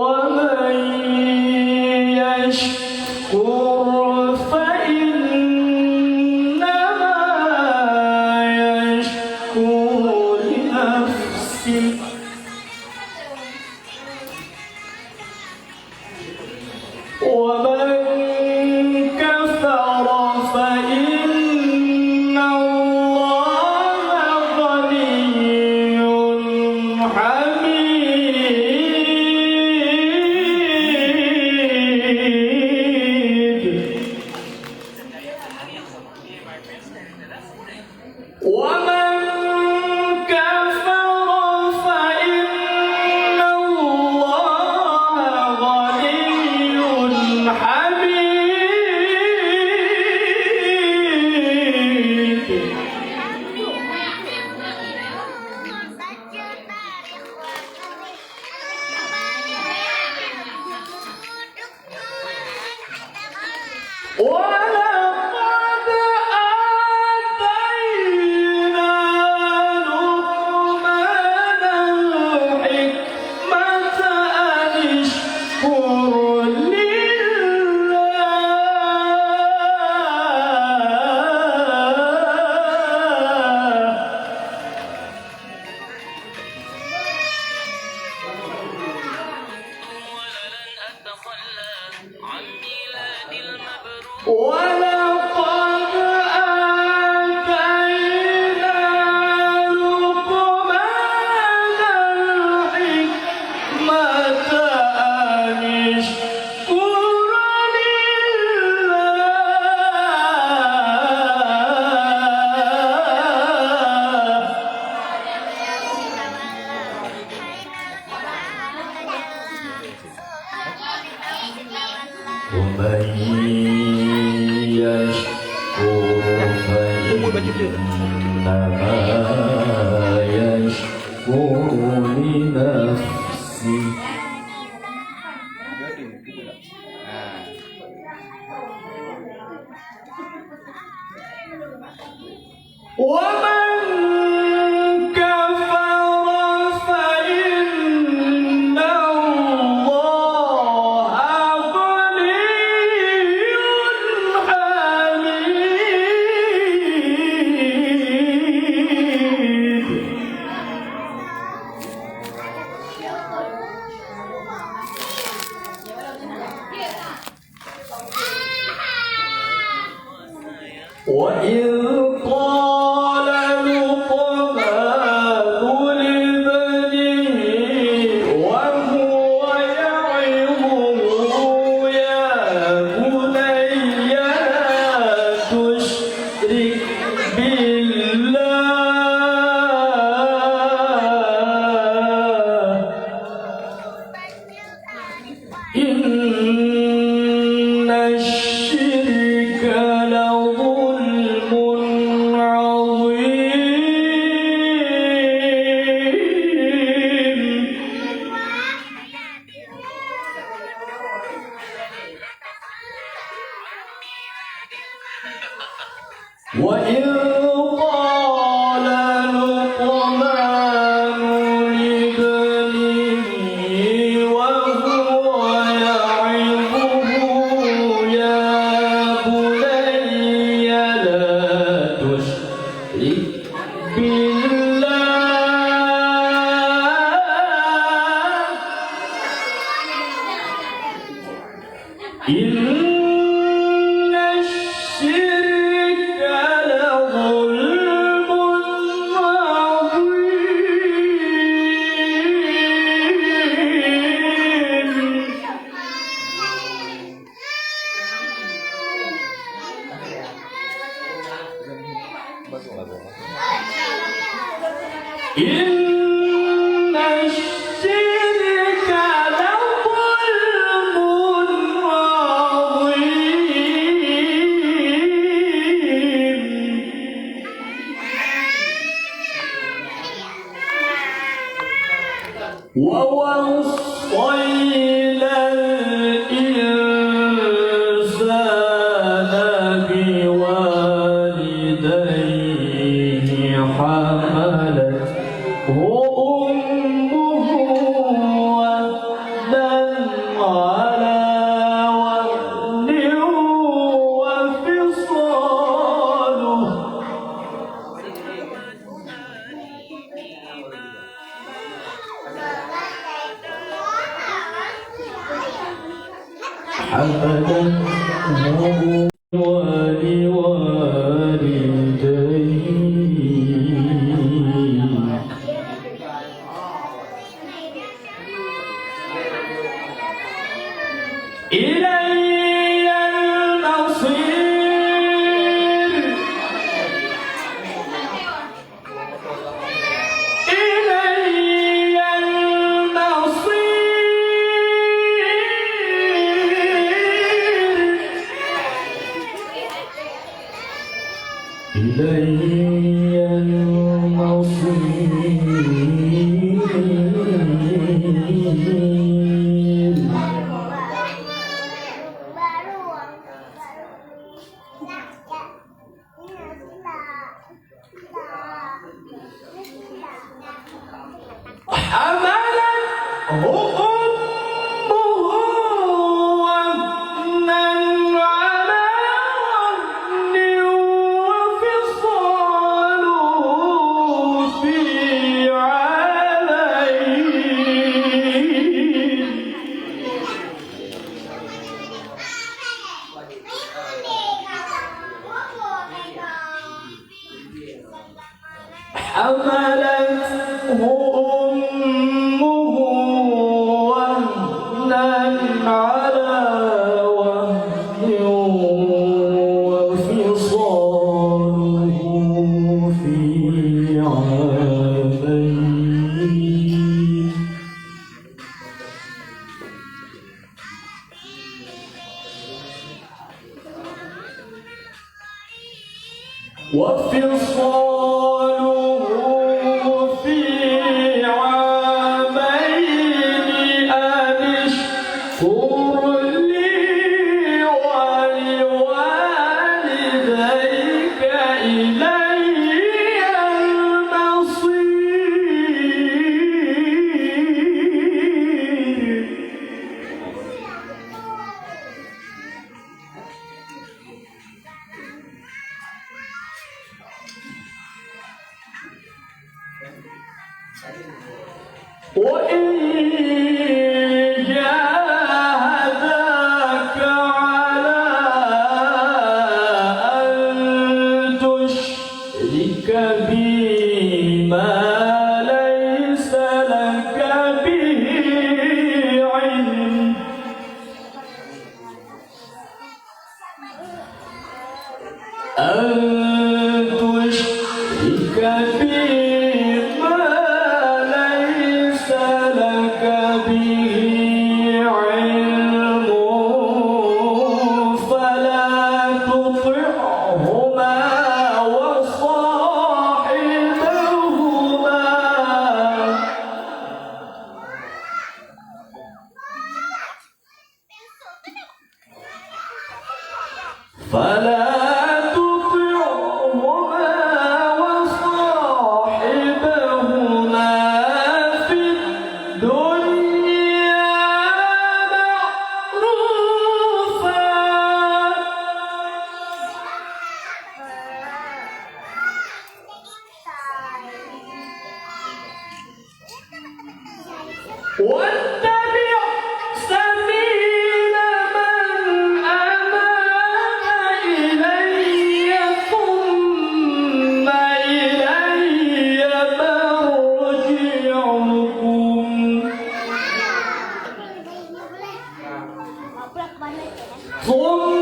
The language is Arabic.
ومن يشكر فإنما يشكر لنفسه ومن كفر فإن الله غني حميد ومن كفر فإن الله غني حميد ولقد آتينا لقمان الحكمة أن اشكر ولقد آتينا لقمان الحكمة أن اشكر ومن يشكر فإنما يشكر لنفسه ومن كفر فإن الله غني حميد وإذ قال لقمان لابنه وهو يعظه يا بني لا تشرك بالله إن الشرك لظلم عظيم وإذ قال لقمان لابنه وهو يعظه يا بني لا تشرك بالله إن الشرك لظلم عظيم إن الشرك لظلم عظيم ووصينا الإنسان بوالديه حملته حمدته ولوالديه إلي المصير إلي المصير إلي المصير حملته أمه وهنا على وهن وفصاله في عامين حملته أمه وهنا على وهن وفصاله في عامين وفصاله في عامين أن اشكر لي ولوالديك إلي المصير وإن جاهداك على أن تشرك بي ما ليس لك به علم أن تشرك بي فلا تطعهما وصاحبهما في الدنيا معروفا واتبع سبيل من أناب إلي ثم إلي مرجعكم